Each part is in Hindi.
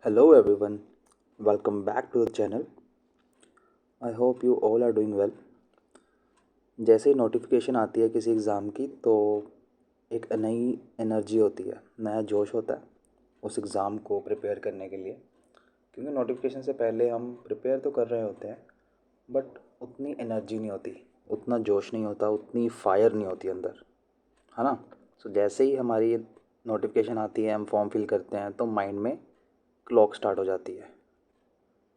Hello everyone, welcome back to the channel. I hope you all are doing well. जैसे ही नोटिफिकेशन आती है किसी एग्ज़ाम की तो एक नई एनर्जी होती है, नया जोश होता है उस एग्ज़ाम को प्रिपेयर करने के लिए। क्योंकि नोटिफिकेशन से पहले हम प्रिपेयर तो कर रहे होते हैं बट उतनी एनर्जी नहीं होती, उतना जोश नहीं होता, उतनी फायर नहीं होती अंदर, है ना। सो जैसे ही हमारी नोटिफिकेशन आती है, हम फॉर्म फिल करते हैं तो माइंड में क्लॉक स्टार्ट हो जाती है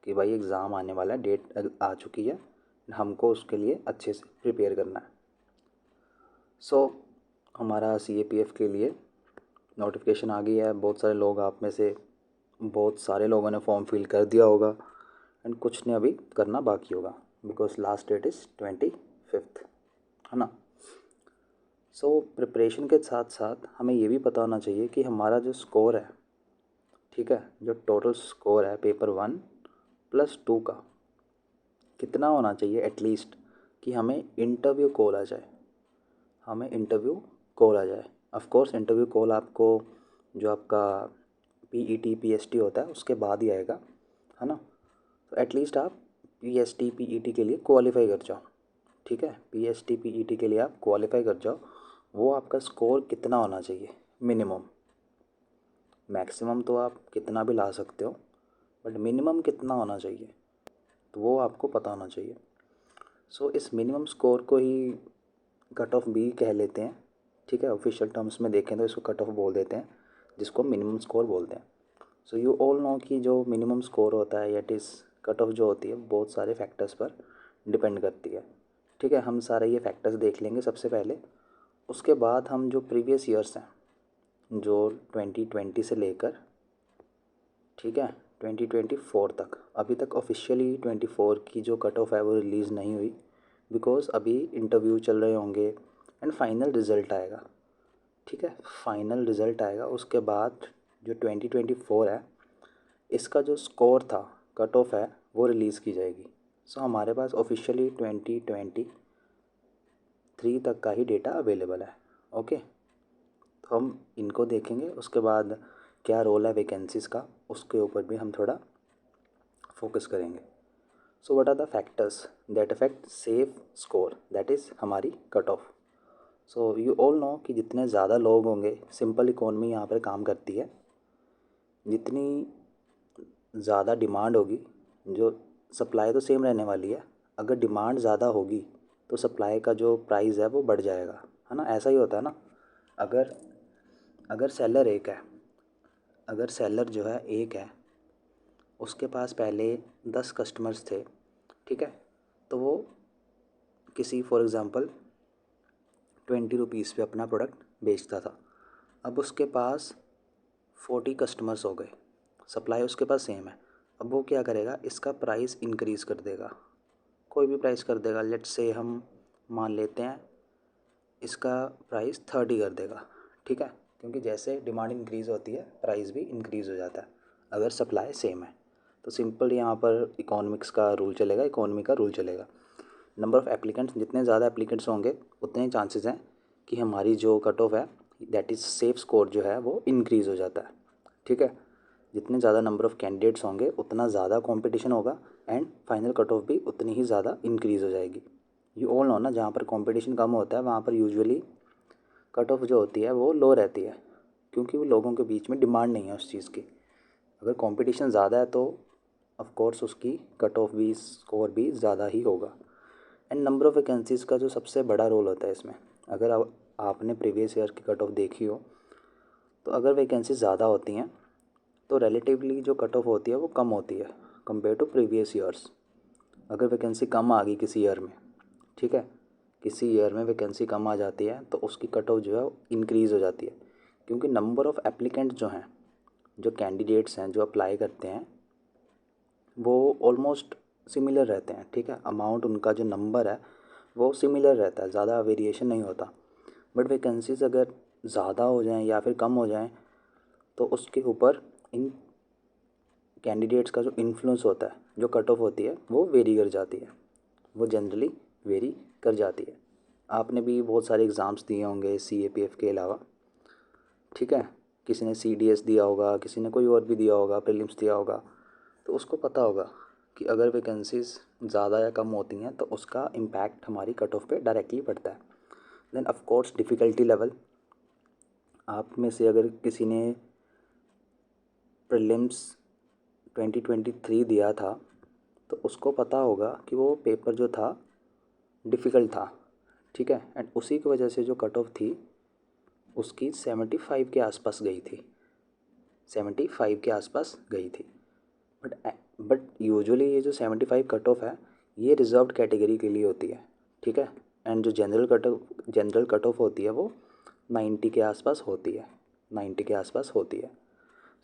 कि भाई एग्ज़ाम आने वाला है, डेट आ चुकी है, हमको उसके लिए अच्छे से प्रिपेयर करना है। सो हमारा CAPF के लिए नोटिफिकेशन आ गई है। बहुत सारे लोग, आप में से बहुत सारे लोगों ने फॉर्म फिल कर दिया होगा एंड कुछ ने अभी करना बाकी होगा बिकॉज लास्ट डेट इज़ 25, है ना। सो प्रिपरेशन के साथ साथ हमें ये भी पता होना चाहिए कि हमारा जो स्कोर है, ठीक है, जो टोटल स्कोर है पेपर 1 + 2 का कितना होना चाहिए एटलीस्ट कि हमें इंटरव्यू कॉल आ जाए, हमें इंटरव्यू कॉल आ जाए। ऑफ कोर्स इंटरव्यू कॉल आपको जो आपका PET PST होता है उसके बाद ही आएगा, है ना। तो एटलीस्ट आप PST PET के लिए क्वालिफाई कर जाओ, ठीक है। PST PET के लिए आप क्वालिफाई कर जाओ। वो आपका स्कोर कितना होना चाहिए मिनिमम, मैक्सिमम तो आप कितना भी ला सकते हो बट मिनिमम कितना होना चाहिए तो वो आपको पता होना चाहिए। सो इस मिनिमम स्कोर को ही कट ऑफ भी कह लेते हैं, ठीक है। ऑफिशियल टर्म्स में देखें तो इसको कट ऑफ बोल देते हैं, जिसको मिनिमम स्कोर बोलते हैं। सो यू ऑल नो कि जो मिनिमम स्कोर होता है या इस कट ऑफ जो होती है बहुत सारे फैक्टर्स पर डिपेंड करती है, ठीक है। हम सारे ये फैक्टर्स देख लेंगे सबसे पहले। उसके बाद हम जो प्रीवियस ईयर्स हैं, जो 2020 से लेकर, ठीक है, 2024 तक, अभी तक ऑफिशियली 24 की जो कट ऑफ है वो रिलीज़ नहीं हुई बिकॉज़ अभी इंटरव्यू चल रहे होंगे एंड फाइनल रिज़ल्ट आएगा, ठीक है। फाइनल रिज़ल्ट आएगा उसके बाद जो 2024 है इसका जो स्कोर था, कट ऑफ है, वो रिलीज़ की जाएगी। सो हमारे पास ऑफिशियली 2023 तक का ही डेटा अवेलेबल है, ओके। तो हम इनको देखेंगे। उसके बाद क्या रोल है वैकेंसीज़ का, उसके ऊपर भी हम थोड़ा फोकस करेंगे। So what are the factors that affect safe score, that is हमारी cut off. So you all know कि जितने ज़्यादा लोग होंगे, सिंपल इकोनॉमी यहाँ पर काम करती है, जितनी ज़्यादा डिमांड होगी, जो सप्लाई तो सेम रहने वाली है, अगर डिमांड ज़्यादा होगी तो सप्लाई का जो प्राइस है वो बढ़ जाएगा, है ना। ऐसा ही होता है ना। अगर अगर सेलर एक है, अगर सेलर जो है एक है, उसके पास पहले 10 कस्टमर्स थे, ठीक है, तो वो किसी फॉर एग्ज़ाम्पल 20 रुपीज़ पे अपना प्रोडक्ट बेचता था। अब उसके पास 40 कस्टमर्स हो गए, सप्लाई उसके पास सेम है। अब वो क्या करेगा, इसका प्राइस इंक्रीज़ कर देगा, कोई भी प्राइस कर देगा। लेट्स से हम मान लेते हैं इसका प्राइस 30 कर देगा, ठीक है। क्योंकि जैसे डिमांड इंक्रीज़ होती है प्राइस भी इंक्रीज़ हो जाता है अगर सप्लाई सेम है। तो सिंपल यहाँ पर इकोनॉमिक्स का रूल चलेगा, इकोनॉमी का रूल चलेगा। नंबर ऑफ़ एप्लीकेंट्स, जितने ज़्यादा एप्लीकेंट्स होंगे उतने चांसेस हैं कि हमारी जो कट ऑफ है दैट इज़ सेफ स्कोर जो है वो इंक्रीज़ हो जाता है, ठीक है। जितने ज़्यादा नंबर ऑफ़ कैंडिडेट्स होंगे उतना ज़्यादा कंपटीशन होगा एंड फाइनल कट ऑफ भी उतनी ही ज़्यादा इंक्रीज़ हो जाएगी। ये ऑल नो ना, जहाँ पर कंपटीशन कम होता है वहाँ पर यूजुअली कट ऑफ जो होती है वो लो रहती है, क्योंकि वो लोगों के बीच में डिमांड नहीं है उस चीज़ की। अगर कंपटीशन ज़्यादा है तो ऑफ कोर्स उसकी कट ऑफ भी, स्कोर भी ज़्यादा ही होगा। एंड नंबर ऑफ़ वैकेंसीज़ का जो सबसे बड़ा रोल होता है इसमें, अगर आपने प्रीवियस ईयर की कट ऑफ देखी हो तो अगर वैकेंसी ज़्यादा होती हैं तो रिलेटिवली जो कट ऑफ होती है वो कम होती है कंपेयर टू प्रीवियस ईयर्स। अगर वैकेंसी कम आ गई किसी ईयर में, ठीक है, किसी ईयर में वैकेंसी कम आ जाती है तो उसकी कट ऑफ जो है इंक्रीज़ हो जाती है, क्योंकि नंबर ऑफ़ एप्लीकेंट जो हैं, जो कैंडिडेट्स हैं जो अप्लाई करते हैं वो ऑलमोस्ट सिमिलर रहते हैं, ठीक है। अमाउंट उनका जो नंबर है वो सिमिलर रहता है, ज़्यादा वेरिएशन नहीं होता। बट वैकेंसीज अगर ज़्यादा हो जाएं या फिर कम हो जाएं तो उसके ऊपर इन कैंडिडेट्स का जो इन्फ्लुएंस होता है, जो कट ऑफ होती है वो वेरी कर जाती है, वो जनरली वेरी कर जाती है। आपने भी बहुत सारे एग्ज़ाम्स दिए होंगे CAPF के अलावा, ठीक है। किसी ने CDS दिया होगा, किसी ने कोई और भी दिया होगा, प्रीलिम्स दिया होगा, तो उसको पता होगा कि अगर वैकेंसीज़ ज़्यादा या कम होती हैं तो उसका इम्पैक्ट हमारी कट ऑफ पे डायरेक्टली पड़ता है। Then of course difficulty level, आप में से अगर किसी ने प्रीलिम्स 2023 दिया था तो उसको पता होगा कि वो पेपर जो था डिफ़िकल्ट था, ठीक है। एंड उसी की वजह से जो कट ऑफ थी उसकी 75 के आसपास गई थी, 75 के आसपास गई थी। बट यूजुअली ये जो 75 कट ऑफ है ये रिजर्व्ड कैटेगरी के लिए होती है, ठीक है। एंड जो जनरल कट ऑफ होती है वो 90 के आसपास होती है, 90 के आसपास होती है।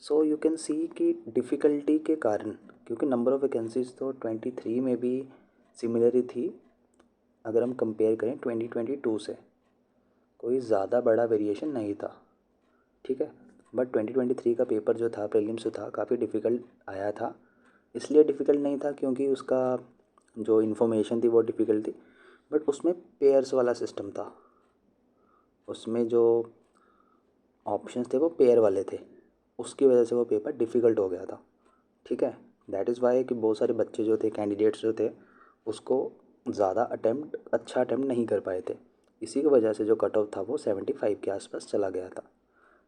सो यू कैन सी कि डिफ़िकल्टी के कारण, क्योंकि नंबर ऑफ़ वैकेंसीज तो 23 में भी सिमिलर ही थी, अगर हम कंपेयर करें 2022 से कोई ज़्यादा बड़ा वेरिएशन नहीं था, ठीक है। बट 2023 का पेपर जो था प्रीलिम्स जो था काफ़ी डिफ़िकल्ट आया था। इसलिए डिफ़िकल्ट नहीं था क्योंकि उसका जो इन्फॉर्मेशन थी वो डिफ़िकल्ट थी, बट उसमें पेयर्स वाला सिस्टम था, उसमें जो ऑप्शंस थे वो पेयर वाले थे, उसकी वजह से वो पेपर डिफ़िकल्ट हो गया था, ठीक है। दैट इज़ वाई कि बहुत सारे बच्चे जो थे, कैंडिडेट्स जो थे, उसको ज़्यादा अच्छा अटैम्प्ट नहीं कर पाए थे। इसी की वजह से जो कट ऑफ था वो 75 के आसपास चला गया था।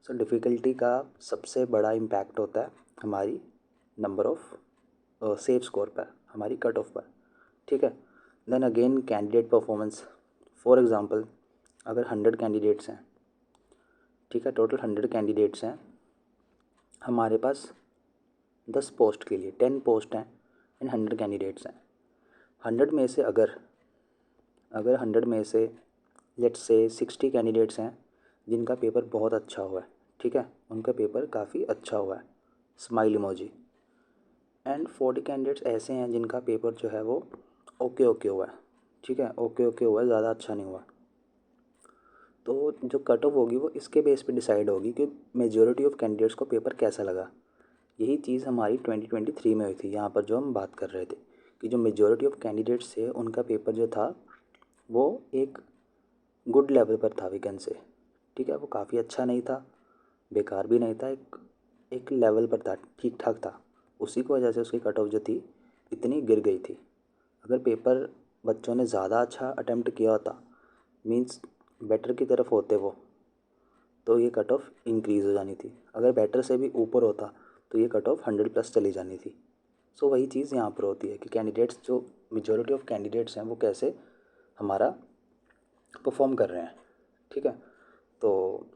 सो डिफ़िकल्टी का सबसे बड़ा इम्पैक्ट होता है हमारी नंबर ऑफ़ सेफ स्कोर पर, हमारी कट ऑफ पर, ठीक है। Then again candidate performance, for example अगर 100 कैंडिडेट्स हैं, ठीक है, टोटल 100 कैंडिडेट्स हैं, हमारे पास 10 पोस्ट के लिए 10 पोस्ट हैं एंड 100 कैंडिडेट्स हैं। 100 में से अगर 100 में से लेट्स से 60 कैंडिडेट्स हैं जिनका पेपर बहुत अच्छा हुआ है, ठीक है, उनका पेपर काफ़ी अच्छा हुआ है, स्माइल इमोजी। एंड 40 कैंडिडेट्स ऐसे हैं जिनका पेपर जो है वो ओके ओके हुआ है, ठीक है, ओके ओके हुआ है, ज़्यादा अच्छा नहीं हुआ। तो जो कट ऑफ होगी वो इसके बेस पे डिसाइड होगी कि मेजॉरिटी ऑफ कैंडिडेट्स को पेपर कैसा लगा। यही चीज़ हमारी 2023 में हुई थी, यहाँ पर जो हम बात कर रहे थे कि जो मेजॉरिटी ऑफ कैंडिडेट्स थे उनका पेपर जो था वो एक गुड लेवल पर था, वी कैन से, ठीक है। वो काफ़ी अच्छा नहीं था, बेकार भी नहीं था, एक लेवल पर था, ठीक ठाक था। उसी की वजह से उसकी कट ऑफ जो थी इतनी गिर गई थी। अगर पेपर बच्चों ने ज़्यादा अच्छा अटेम्प्ट किया होता, मीन्स बेटर की तरफ होते वो, तो ये कट ऑफ इंक्रीज़ हो जानी थी। अगर बेटर से भी ऊपर होता तो ये कट ऑफ 100+ चली जानी थी। सो वही चीज़ यहाँ पर होती है कि कैंडिडेट्स जो मेजॉरिटी ऑफ कैंडिडेट्स हैं वो कैसे हमारा परफॉर्म कर रहे हैं, ठीक है। तो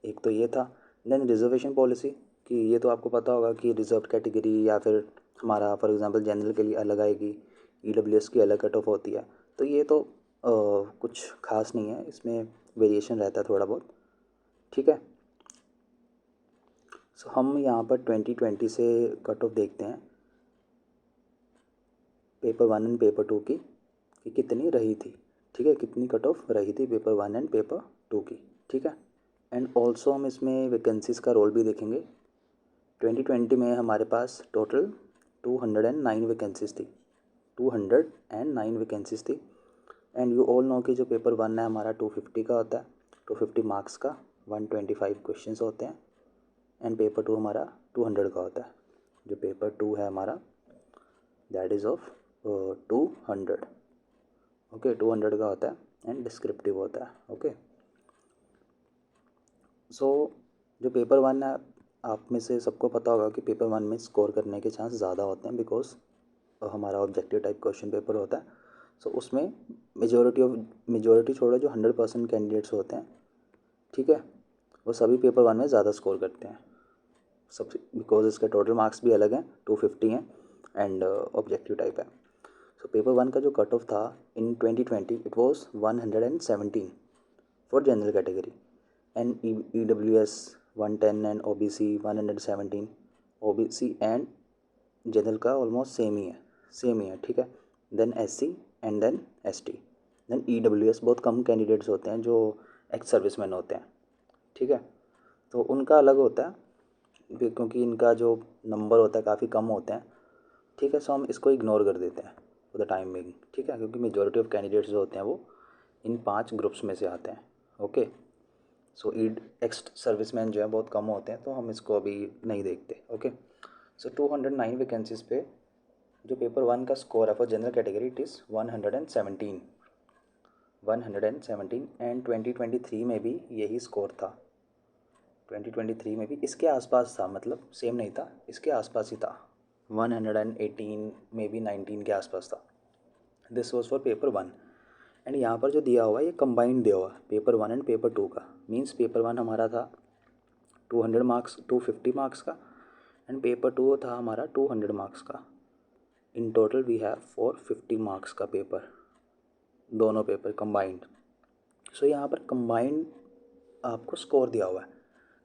एक तो ये था। देन रिजर्वेशन पॉलिसी, कि ये तो आपको पता होगा कि रिजर्व कैटेगरी या फिर हमारा फॉर एग्जांपल जनरल के लिए अलग आएगी, EWS की अलग कट ऑफ होती है। तो ये तो कुछ खास नहीं है, इसमें वेरिएशन रहता है थोड़ा बहुत, ठीक है। सो हम यहाँ पर 2020 से कट ऑफ देखते हैं पेपर 1 एंड पेपर 2 की कि कितनी रही थी, ठीक है, कितनी कट ऑफ रही थी पेपर 1 एंड पेपर 2 की, ठीक है। एंड ऑल्सो हम इसमें वैकेंसीज़ का रोल भी देखेंगे। 2020 में हमारे पास टोटल 209 वैकेंसीज़ थी, 209 वैकेंसीज़ थी। एंड यू ऑल नो कि जो पेपर 1 है हमारा 250 का होता है, 250 मार्क्स का, 125 क्वेश्चंस होते हैं। एंड पेपर 2 हमारा 200 का होता है। जो पेपर 2 है हमारा दैट इज़ ऑफ 200, ओके, 200 का होता है एंड डिस्क्रिप्टिव होता है, ओके। सो जो पेपर 1 है, आप में से सबको पता होगा कि पेपर 1 में स्कोर करने के चांस ज़्यादा होते हैं, बिकॉज हमारा ऑब्जेक्टिव टाइप क्वेश्चन पेपर होता है। सो उसमें मेजॉरिटी छोड़ो, जो 100% कैंडिडेट्स होते हैं, ठीक है, वो सभी पेपर 1 में ज़्यादा स्कोर करते हैं सब, बिकॉज इसके टोटल मार्क्स भी अलग हैं, 250 हैं एंड ऑब्जेक्टिव टाइप है। सो पेपर 1 का जो कट ऑफ था in 2020 it was 117 for general category and EWS 110 and OBC 117। OBC and general का ऑलमोस्ट सेम ही है, ठीक है। Then SC and then ST, then EWS बहुत कम कैंडिडेट्स होते हैं जो एक्स सर्विसमैन होते हैं, ठीक है, तो उनका अलग होता है क्योंकि इनका जो नंबर होता है काफ़ी कम होते हैं, ठीक है। सो हम इसको इग्नोर कर देते हैं फॉर द टाइम बिंग, ठीक है, क्योंकि मेजॉरिटी ऑफ कैंडिडेट्स जो होते हैं वो इन 5 ग्रुप्स में से आते हैं, ओके। सो ईड एक्स सर्विसमैन जो है बहुत कम होते हैं, तो हम इसको अभी नहीं देखते। ओके, सो 209 वैकेंसीज़ पे जो पेपर 1 का स्कोर है for general category it is 117 and 2023 में भी यही स्कोर था। 2023 में भी इसके आसपास था, मतलब सेम नहीं था, इसके आसपास ही था, 118 में भी 19 के आसपास था। This was for paper 1 and यहाँ पर जो दिया हुआ है ये कंबाइंड दिया हुआ है पेपर 1 एंड पेपर 2 का। मीन्स पेपर 1 हमारा था 200 मार्क्स 250 मार्क्स का एंड पेपर 2 था हमारा 200 मार्क्स का। In total we have 450 marks का पेपर, दोनों पेपर कंबाइंड। सो यहाँ पर कंबाइंड आपको स्कोर दिया हुआ है,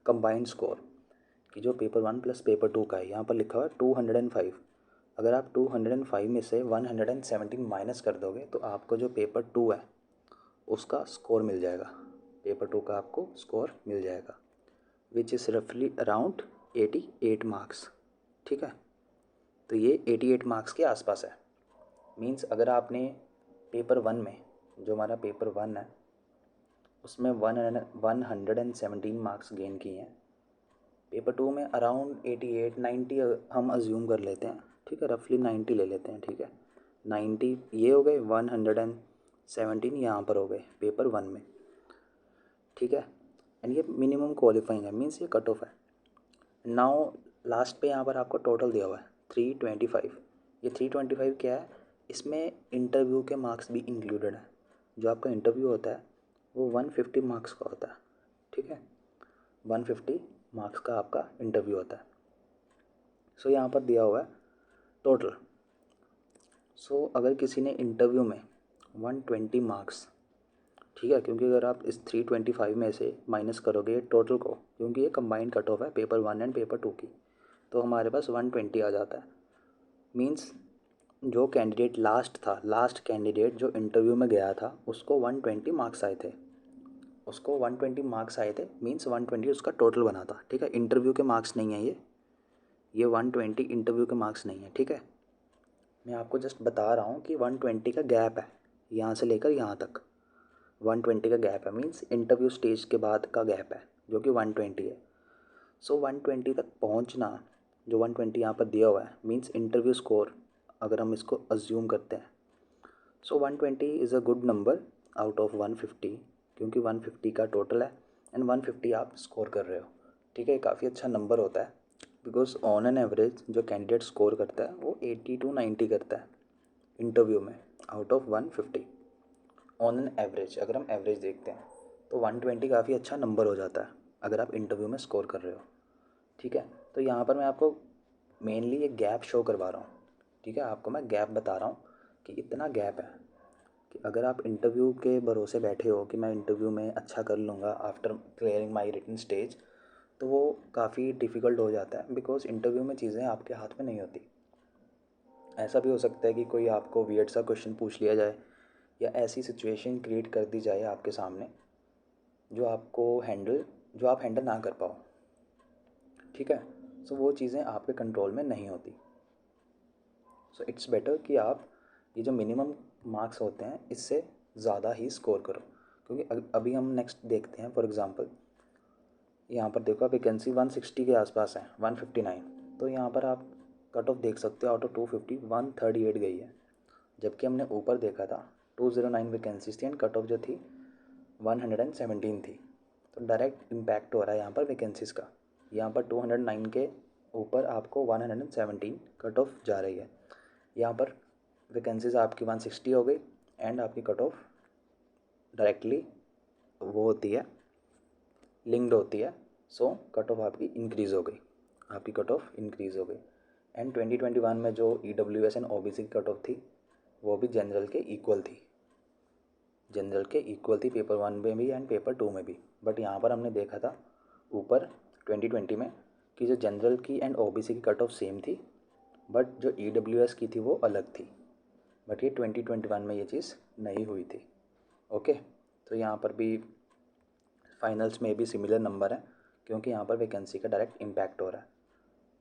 कंबाइंड स्कोर कि जो पेपर 1 प्लस पेपर 2 का है, यहाँ पर लिखा हुआ है 205। अगर आप 205 में से 117 माइनस कर दोगे तो आपको जो पेपर 2 है उसका स्कोर मिल जाएगा, पेपर 2 का आपको स्कोर मिल जाएगा, विच इज़ रफली अराउंड 88 मार्क्स। ठीक है, तो ये 88 मार्क्स के आसपास है। मीन्स अगर आपने पेपर 1 में, जो हमारा पेपर 1 है उसमें 117 मार्क्स गेन किए हैं, पेपर 2 में अराउंड 88 90 हम अज्यूम कर लेते हैं। ठीक है, रफली 90 ले लेते हैं। ठीक है, 90 ये हो गए, 117 यहाँ पर हो गए पेपर 1 में। ठीक है, एंड ये मिनिमम क्वालिफाइंग है, मीन्स ये कट ऑफ है। नाउ लास्ट पे यहाँ पर आपको टोटल दिया हुआ है 325। ये 325 क्या है, इसमें इंटरव्यू के मार्क्स भी इंक्लूडेड है। जो आपका इंटरव्यू होता है वो 150 मार्क्स का होता है। ठीक है, 150 मार्क्स का आपका इंटरव्यू होता है। सो यहाँ पर दिया हुआ है टोटल। सो अगर किसी ने इंटरव्यू में 120 मार्क्स, ठीक है, क्योंकि अगर आप इस 325 में से माइनस करोगे टोटल को, क्योंकि ये कंबाइंड कट ऑफ है पेपर 1 एंड पेपर 2 की, तो हमारे पास 120 आ जाता है। मीन्स जो कैंडिडेट लास्ट था, लास्ट कैंडिडेट जो इंटरव्यू में गया था उसको 120 मार्क्स आए थे, उसको 120 मार्क्स आए थे। मीन्स 120 उसका टोटल बना था। ठीक है, इंटरव्यू के मार्क्स नहीं है ये 120 इंटरव्यू के मार्क्स नहीं है। ठीक है, मैं आपको जस्ट बता रहा हूँ कि 120 का गैप है, यहाँ से लेकर यहाँ तक 120 का गैप है। मीन्स इंटरव्यू स्टेज के बाद का गैप है जो कि 120 है। सो 120 तक पहुँचना, जो 120 यहाँ पर दिया हुआ है, मीन्स इंटरव्यू स्कोर अगर हम इसको अज्यूम करते हैं, सो 120 is a good number out of 150, क्योंकि 150 का टोटल है एंड 150 आप स्कोर कर रहे हो। ठीक है, काफ़ी अच्छा नंबर होता है, बिकॉज ऑन एन एवरेज जो कैंडिडेट स्कोर करता है वो 80 to 90 करता है इंटरव्यू में out of 150 on an average. अगर हम एवरेज देखते हैं तो 120 काफ़ी अच्छा नंबर हो जाता है अगर आप इंटरव्यू में स्कोर कर रहे हो। ठीक है, तो यहाँ पर मैं आपको मेनली ये गैप शो करवा रहा हूँ। ठीक है, आपको मैं गैप बता रहा हूँ कि इतना गैप है कि अगर आप इंटरव्यू के भरोसे बैठे हो कि मैं इंटरव्यू में अच्छा कर लूँगा आफ्टर क्लियरिंग माई रिटन स्टेज, तो वो काफ़ी डिफ़िकल्ट हो जाता है, बिकॉज इंटरव्यू में चीज़ें आपके हाथ में नहीं होती। ऐसा भी हो सकता है कि कोई आपको वियर्ड सा क्वेश्चन पूछ लिया जाए या ऐसी सिचुएशन क्रिएट कर दी जाए आपके सामने जो आप हैंडल ना कर पाओ। ठीक है, सो वो चीज़ें आपके कंट्रोल में नहीं होती। सो इट्स बेटर कि आप ये जो मिनिमम मार्क्स होते हैं इससे ज़्यादा ही स्कोर करो, क्योंकि अभी हम नेक्स्ट देखते हैं। फॉर एग्ज़ाम्पल यहाँ पर देखो, वैकेंसी 160 के आसपास है, 159, तो यहाँ पर आप कट ऑफ देख सकते हो आउट ऑफ 250 138 गई है, जबकि हमने ऊपर देखा था 209 वैकेंसीज थी एंड कट ऑफ जो थी 117 थी। तो डायरेक्ट इम्पैक्ट हो रहा है यहाँ पर वैकेंसीज़ का। यहाँ पर 209 के ऊपर आपको 117 कट ऑफ जा रही है, यहाँ पर वैकेंसीज़ आपकी 160 हो गई एंड आपकी कट ऑफ डायरेक्टली वो होती है, लिंक्ड होती है। सो कट ऑफ आपकी इंक्रीज़ हो गई, आपकी कट ऑफ इंक्रीज़ हो गई। एंड 2021 में जो EWS एंड OBC की कट ऑफ थी वो भी जनरल के इक्वल थी, जनरल के इक्वल थी पेपर 1 में भी एंड पेपर 2 में भी। बट यहाँ पर हमने देखा था ऊपर 2020 में कि जो जनरल की एंड OBC की कट ऑफ सेम थी, बट जो EWS की थी वो अलग थी। बट ये 2021 में ये चीज़ नहीं हुई थी। ओके, तो यहाँ पर भी फाइनल्स में भी सिमिलर नंबर है, क्योंकि यहाँ पर वैकेंसी का डायरेक्ट इम्पैक्ट हो रहा है।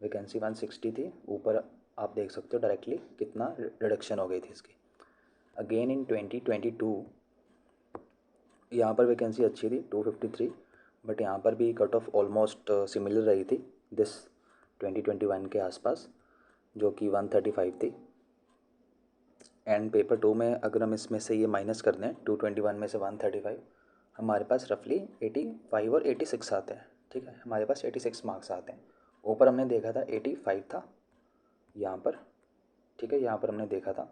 वैकेंसी 160 थी, ऊपर आप देख सकते हो डायरेक्टली कितना रिडक्शन हो गई थी इसकी। अगेन इन 2022 यहाँ पर वैकेंसी अच्छी थी 253, बट यहाँ पर भी कट ऑफ ऑलमोस्ट सिमिलर रही थी दिस 2021 के आसपास, जो कि 135 थी। एंड पेपर 2 में अगर हम इसमें से ये माइनस कर दें 221 में से 135, हमारे पास रफली 85 और 86 आते हैं। ठीक है, हमारे पास 86 मार्क्स आते हैं। ऊपर हमने देखा था 85 था यहाँ पर। ठीक है, यहाँ पर हमने देखा था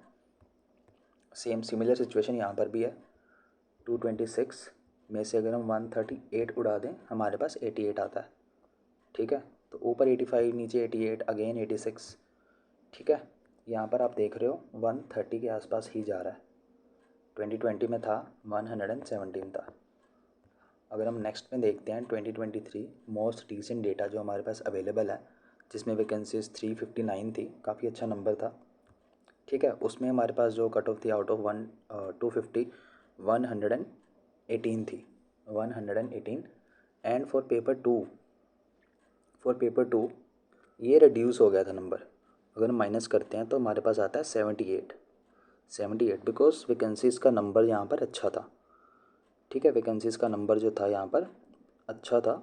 सेम सिमिलर सिचुएशन यहाँ पर भी है। 226 में से अगर हम 138 उड़ा दें हमारे पास 88 आता है। ठीक है, तो ऊपर 85, नीचे 88, अगेन 86। ठीक है, यहाँ पर आप देख रहे हो 130 के आसपास ही जा रहा है। 2020 में था 117 था। अगर हम नेक्स्ट में देखते हैं 2023 मोस्ट रिसेंट डेटा जो हमारे पास अवेलेबल है, जिसमें वैकेंसीज 359 थी, काफ़ी अच्छा नंबर था। ठीक है, उसमें हमारे पास जो कट ऑफ थी आउट ऑफ 250 118 थी, 118। एंड फॉर पेपर टू ये रिड्यूस हो गया था नंबर। अगर हम माइनस करते हैं तो हमारे पास आता है 78 बिकॉज वैकेंसीज़ का नंबर यहाँ पर अच्छा था। ठीक है, वैकेंसीज़ का नंबर जो था यहाँ पर अच्छा था,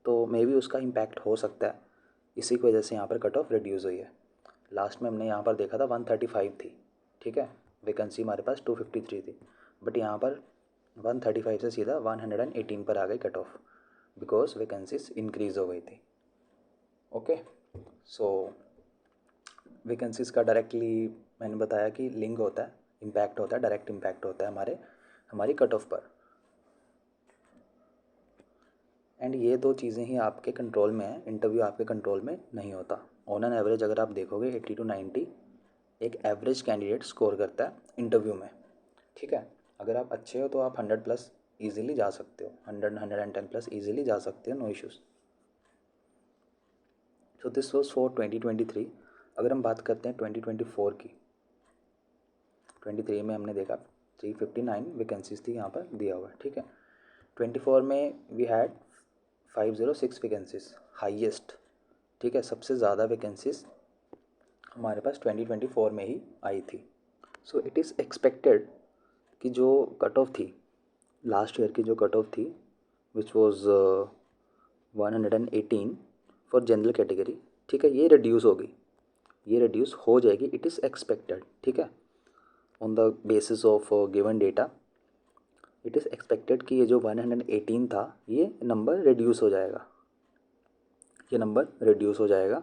तो मे बी उसका इम्पैक्ट हो सकता है, इसी की वजह से यहाँ पर कट ऑफ रिड्यूस हुई है। लास्ट में हमने यहाँ पर देखा था 135 थी। ठीक है, वैकेंसी हमारे पास 253 थी, बट यहाँ पर 135 से सीधा 118 पर आ गई cut off, because vacancies increase हो गई थी। ओके, सो वैकेंसीज़ का डायरेक्टली मैंने बताया कि लिंक होता है, इम्पैक्ट होता है, डायरेक्ट इम्पैक्ट होता है हमारी कट ऑफ पर। एंड ये दो चीज़ें ही आपके कंट्रोल में हैं, इंटरव्यू आपके कंट्रोल में नहीं होता। ऑन एन एवरेज अगर आप देखोगे 80 to 90 एक एवरेज कैंडिडेट स्कोर करता है इंटरव्यू में। ठीक है, अगर आप अच्छे हो तो आप 100 प्लस ईजिली जा सकते हो, 110 प्लस ईजिली जा सकते हो, no issues. So this was for 2023। अगर हम बात करते हैं 2024 की, 23 में हमने देखा 359 वैकेंसीज थी यहाँ पर दिया हुआ है। ठीक है, 24 में वी हैड 506 वैकेंसीज, हाईएस्ट। ठीक है, सबसे ज़्यादा वैकेंसीज हमारे पास 2024 में ही आई थी। सो इट इज़ एक्सपेक्टेड कि जो कट ऑफ थी लास्ट ईयर की, जो कट ऑफ थी which was 118 for general category, ठीक है, ये रिड्यूस होगी, ये रिड्यूस हो जाएगी, इट इज़ एक्सपेक्टेड। ठीक है, on the basis of given data it is expected कि ये जो 118 था ये नंबर रिड्यूस हो जाएगा, ये नंबर रिड्यूस हो जाएगा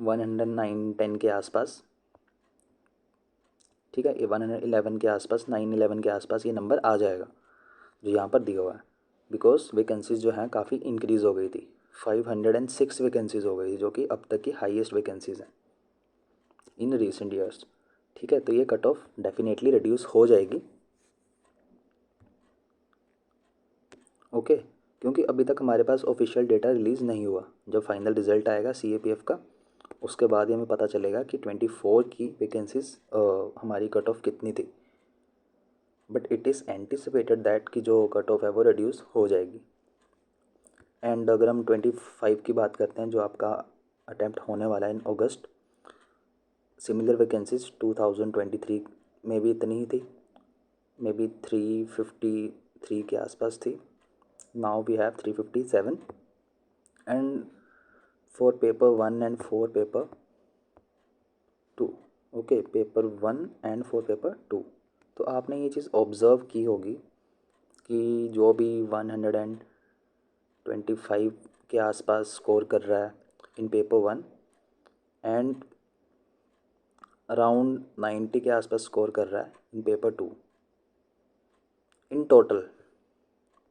109-10 के आसपास। ठीक है, ये 111 के आसपास, 911 के आसपास ये नंबर आ जाएगा जो यहाँ पर दिया हुआ है, बिकॉज वैकेंसीज़ जो हैं काफ़ी इंक्रीज़ हो गई थी। 506 वैकेंसीज़ हो गई, जो कि अब तक की हाईएस्ट वैकेंसीज़ हैं इन रिसेंट ईयर्स। ठीक है, तो ये कट ऑफ डेफिनेटली रिड्यूस हो जाएगी। ओके, क्योंकि अभी तक हमारे पास ऑफिशियल डेटा रिलीज़ नहीं हुआ। जब फाइनल रिजल्ट आएगा CAPF का, उसके बाद ही हमें पता चलेगा कि 24 की वैकेंसीज़ हमारी कट ऑफ कितनी थी। But it is anticipated that कि जो कट ऑफ है वो रिड्यूस हो जाएगी। एंड अगर हम 25 की बात करते हैं जो आपका अटैम्प्ट होने वाला है इन अगस्त, सिमिलर वैकेंसीज 2023 में भी इतनी ही थी, मे बी 353 के आसपास थी। Now we have 357। And for paper 1 and for paper 2, okay, paper 1 and for paper 2, तो आपने ये चीज़ ऑब्ज़र्व की होगी कि जो भी 125 के आसपास स्कोर कर रहा है इन पेपर 1 एंड अराउंड 90 के आसपास स्कोर कर रहा है इन पेपर 2 इन टोटल।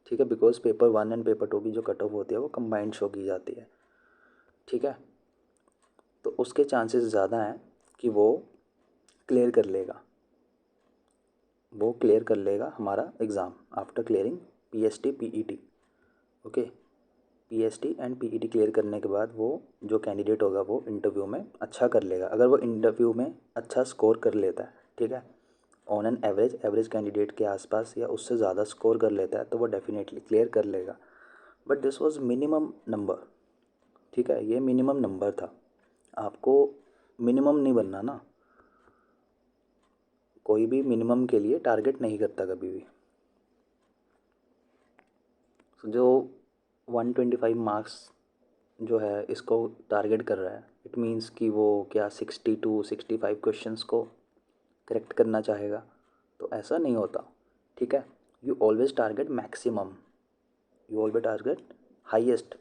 ठीक है, बिकॉज पेपर 1 एंड पेपर 2 की जो कट ऑफ होती है वो कंबाइंड शो की जाती है। ठीक है, तो उसके चांसेस ज़्यादा हैं कि वो क्लियर कर लेगा, वो क्लियर कर लेगा हमारा exam after clearing PST PET। Okay, PST and PET clear करने के बाद वो जो कैंडिडेट होगा वो इंटरव्यू में अच्छा कर लेगा। अगर वो इंटरव्यू में अच्छा स्कोर कर लेता है, ठीक है, ऑन एन एवरेज कैंडिडेट के आसपास या उससे ज़्यादा स्कोर कर लेता है, तो वो डेफिनेटली क्लियर कर लेगा। But this was minimum number. ठीक है, ये मिनिमम नंबर था, आपको मिनिमम नहीं बनना ना, कोई भी मिनिमम के लिए टारगेट नहीं करता कभी भी। जो 125 मार्क्स जो है इसको टारगेट कर रहा है, इट मीन्स कि वो क्या 60 to 65 क्वेश्चंस को करेक्ट करना चाहेगा। तो ऐसा नहीं होता, ठीक है। You always target maximum, you always target highest.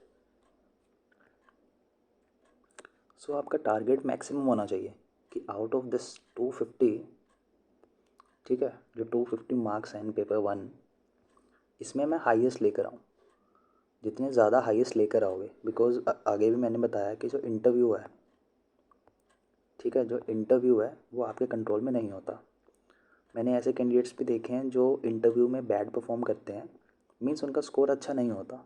So आपका टारगेट मैक्सिमम होना चाहिए कि आउट ऑफ दिस 250, ठीक है, जो 250 मार्क्स हैं इन पेपर 1, इसमें मैं हाईएस्ट लेकर आऊँ। जितने ज़्यादा हाईएस्ट लेकर आओगे, बिकॉज आगे भी मैंने बताया कि जो इंटरव्यू है, ठीक है, जो इंटरव्यू है वो आपके कंट्रोल में नहीं होता। मैंने ऐसे कैंडिडेट्स भी देखे हैं जो इंटरव्यू में बैड परफॉर्म करते हैं, मीन्स उनका स्कोर अच्छा नहीं होता,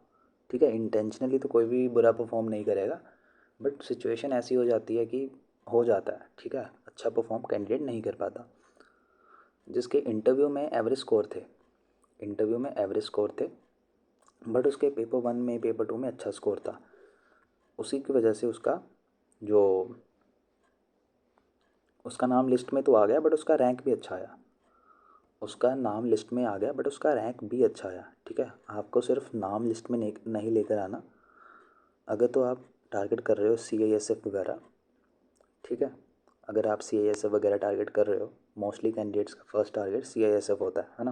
ठीक है। इंटेंशनली तो कोई भी बुरा परफॉर्म नहीं करेगा, बट सिचुएशन ऐसी हो जाती है कि हो जाता है, ठीक है, अच्छा परफॉर्म कैंडिडेट नहीं कर पाता। जिसके इंटरव्यू में एवरेज स्कोर थे, इंटरव्यू में एवरेज स्कोर थे, बट उसके पेपर 1 में पेपर 2 में अच्छा स्कोर था, उसी की वजह से जो उसका नाम लिस्ट में तो आ गया, बट उसका रैंक भी अच्छा आया। उसका नाम लिस्ट में आ गया बट उसका रैंक भी अच्छा आया, ठीक है। आपको सिर्फ नाम लिस्ट में नहीं लेकर आना। अगर तो आप टारगेट कर रहे हो CISF वगैरह, ठीक है, अगर आप CISF वगैरह टारगेट कर रहे हो, मोस्टली कैंडिडेट्स का फर्स्ट टारगेट CISF होता है ना,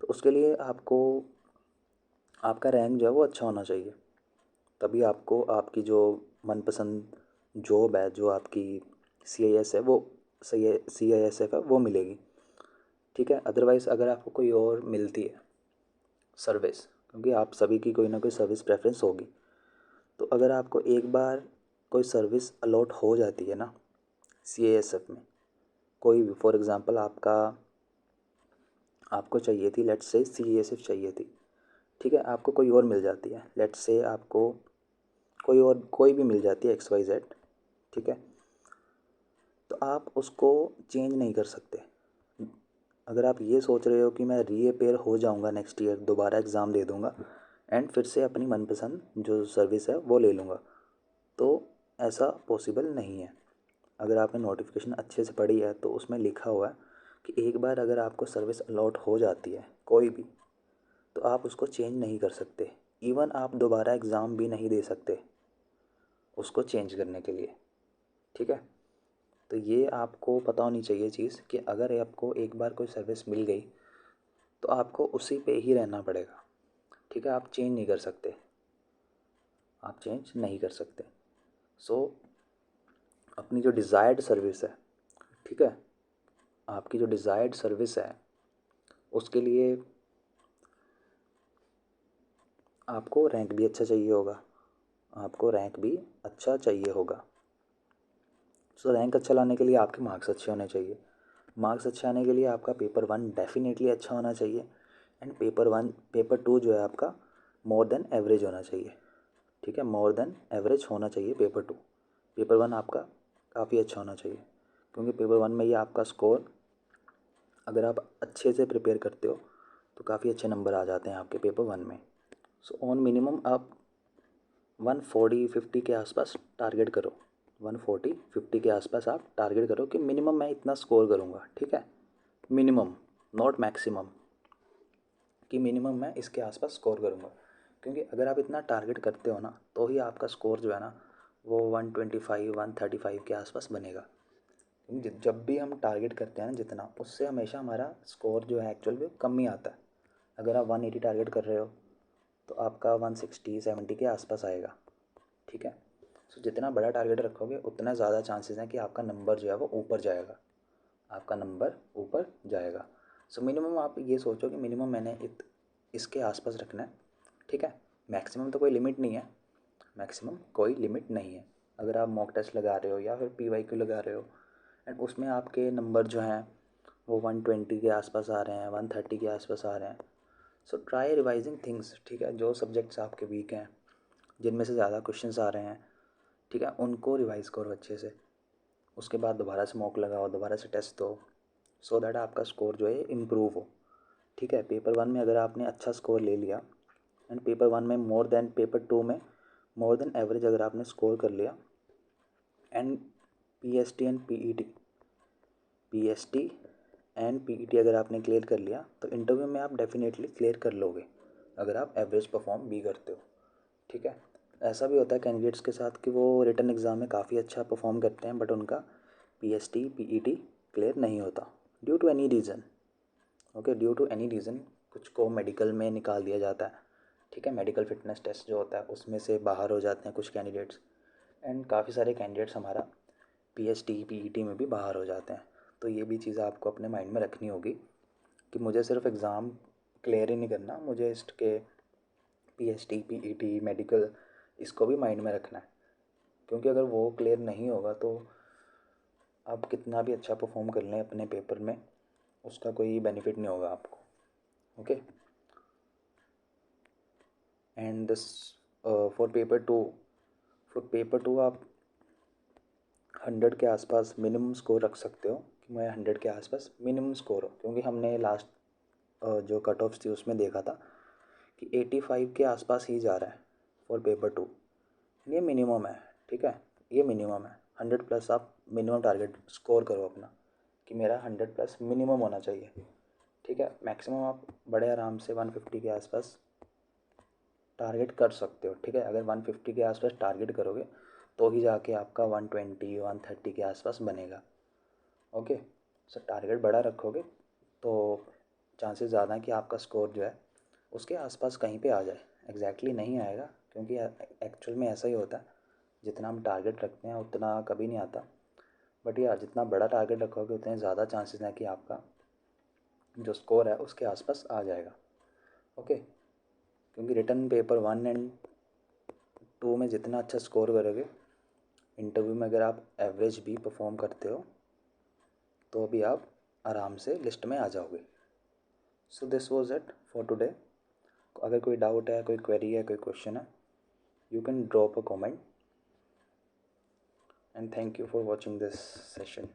तो उसके लिए आपको आपका रैंक जो है वो अच्छा होना चाहिए। तभी आपको आपकी जो मनपसंद जॉब है, जो आपकी CISF है वो मिलेगी, ठीक है। अदरवाइज़ अगर आपको कोई और मिलती है सर्विस, क्योंकि आप सभी की कोई ना कोई सर्विस प्रेफरेंस होगी, तो अगर आपको एक बार कोई सर्विस अलॉट हो जाती है ना CISF में, कोई भी, फॉर एग्ज़ाम्पल आपको चाहिए थी, लेट्स से CISF चाहिए थी, ठीक है, आपको कोई और मिल जाती है, लेट्स से आपको कोई भी मिल जाती है XYZ, ठीक है, तो आप उसको चेंज नहीं कर सकते। अगर आप ये सोच रहे हो कि मैं रीअपेयर हो जाऊंगा नेक्स्ट ईयर, दोबारा एग्ज़ाम दे दूंगा एंड फिर से अपनी मनपसंद जो सर्विस है वो ले लूँगा, तो ऐसा पॉसिबल नहीं है। अगर आपने नोटिफिकेशन अच्छे से पढ़ी है तो उसमें लिखा हुआ है कि एक बार अगर आपको सर्विस अलॉट हो जाती है कोई भी, तो आप उसको चेंज नहीं कर सकते। इवन आप दोबारा एग्ज़ाम भी नहीं दे सकते उसको चेंज करने के लिए, ठीक है। तो ये आपको पता होनी चाहिए चीज़ कि अगर आपको एक बार कोई सर्विस मिल गई तो आपको उसी पे ही रहना पड़ेगा, ठीक है, आप चेंज नहीं कर सकते, आप चेंज नहीं कर सकते। सो अपनी जो डिज़ायर्ड सर्विस है, ठीक है, आपकी जो डिज़ायर्ड सर्विस है उसके लिए आपको रैंक भी अच्छा चाहिए होगा, आपको रैंक भी अच्छा चाहिए होगा। सो रैंक अच्छा लाने के लिए आपके मार्क्स अच्छे होने चाहिए। मार्क्स अच्छे आने के लिए आपका पेपर 1 डेफिनेटली अच्छा होना चाहिए, एंड पेपर 2 जो है आपका मोर देन एवरेज होना चाहिए, ठीक है, मोर देन एवरेज होना चाहिए पेपर 2। पेपर 1 आपका काफ़ी अच्छा होना चाहिए, क्योंकि पेपर 1 में ही आपका स्कोर, अगर आप अच्छे से प्रिपेयर करते हो तो काफ़ी अच्छे नंबर आ जाते हैं आपके पेपर 1 में। सो ऑन मिनिमम आप 140-50 के आसपास टारगेट करो, 140-50 के आसपास आप टारगेट करो कि मिनिमम मैं इतना स्कोर करूँगा, ठीक है, मिनिमम, नॉट मैक्सिमम, कि मिनिमम मैं इसके आसपास स्कोर करूँगा। क्योंकि अगर आप इतना टारगेट करते हो ना तो ही आपका स्कोर जो है ना वो 125-135 के आसपास बनेगा। क्योंकि जब भी हम टारगेट करते हैं ना जितना, उससे हमेशा हमारा स्कोर जो है एक्चुअल में कम ही आता है। अगर आप 180 टारगेट कर रहे हो तो आपका 160-170 के आसपास आएगा, ठीक है। सो जितना बड़ा टारगेट रखोगे उतना ज़्यादा चांसेस हैं कि आपका नंबर जो है वो ऊपर जाएगा, आपका नंबर ऊपर जाएगा। सो मिनिमम आप ये सोचो कि मिनिमम मैंने इसके आसपास रखना है, ठीक है। मैक्सिमम तो कोई लिमिट नहीं है, मैक्सिमम कोई लिमिट नहीं है। अगर आप मॉक टेस्ट लगा रहे हो या फिर PYQ लगा रहे हो एंड उसमें आपके नंबर जो हैं वो 120 के आसपास आ रहे हैं, 130 के आसपास आ रहे हैं, सो ट्राई रिवाइजिंग थिंग्स, ठीक है। जो सब्जेक्ट्स आपके वीक हैं, जिनमें से ज़्यादा क्वेश्चंस आ रहे हैं, ठीक है, उनको रिवाइज़ करो अच्छे से। उसके बाद दोबारा से मॉक लगाओ, दोबारा से टेस्ट दो, सो दैट आपका स्कोर जो है इम्प्रूव हो, ठीक है। पेपर 1 में अगर आपने अच्छा स्कोर ले लिया एंड पेपर 1 में मोर देन पेपर 2 में मोर देन एवरेज अगर आपने स्कोर कर लिया, and PST and PST and PET अगर आपने क्लियर कर लिया तो इंटरव्यू में आप डेफिनेटली क्लियर कर लोगे, अगर आप एवरेज परफॉर्म भी करते हो। ठीक है, ऐसा भी होता है कैंडिडेट्स के साथ कि वो रिटन एग्ज़ाम में काफ़ी अच्छा परफॉर्म करते हैं बट उनका PST PET क्लियर नहीं होता due to any reason. Okay, due to any reason कुछ को मेडिकल में निकाल दिया जाता है। ठीक है, मेडिकल फिटनेस टेस्ट जो होता है उसमें से बाहर हो जाते हैं कुछ कैंडिडेट्स, एंड काफ़ी सारे कैंडिडेट्स हमारा PST PET में भी बाहर हो जाते हैं। तो ये भी चीज़ आपको अपने माइंड में रखनी होगी कि मुझे सिर्फ एग्ज़ाम क्लियर ही नहीं करना, मुझे इसके PST PET मेडिकल इसको भी माइंड में रखना है। क्योंकि अगर वो क्लियर नहीं होगा तो आप कितना भी अच्छा परफॉर्म कर लें अपने पेपर में, उसका कोई बेनिफिट नहीं होगा आपको। Okay, and this for paper two आप 100 के आसपास मिनिमम स्कोर रख सकते हो कि मैं 100 के आसपास मिनिमम स्कोर हो, क्योंकि हमने लास्ट जो कट ऑफ्स थी उसमें देखा था कि 85 के आसपास ही जा रहा है फॉर पेपर 2। ये मिनिमम है। ठीक है, ये मिनिमम है। 100 प्लस आप मिनिमम टारगेट स्कोर करो अपना कि मेरा 100 प्लस मिनिमम होना चाहिए। ठीक है, मैक्सिमम आप बड़े आराम से 150 के आसपास टारगेट कर सकते हो। ठीक है, अगर 150 के आसपास टारगेट करोगे तो ही जाके आपका 120 130 के आसपास बनेगा। ओके, सो टारगेट बड़ा रखोगे तो चांसेस ज़्यादा हैं कि आपका स्कोर जो है उसके आसपास कहीं पे आ जाए। एग्जैक्टली नहीं आएगा क्योंकि एक्चुअल में ऐसा ही होता है, जितना हम टारगेट रखते हैं उतना कभी नहीं आता, बट यार जितना बड़ा टारगेट रखोगे उतने ज़्यादा चांसेस हैं कि आपका जो स्कोर है उसके आसपास आ जाएगा। ओके, क्योंकि रिटन पेपर 1 एंड 2 में जितना अच्छा स्कोर करोगे, इंटरव्यू में अगर आप एवरेज भी परफॉर्म करते हो तो भी आप आराम से लिस्ट में आ जाओगे। सो this was it for today. अगर कोई डाउट है, कोई क्वेरी है, कोई क्वेश्चन है, you can drop a comment, and thank you for watching this session.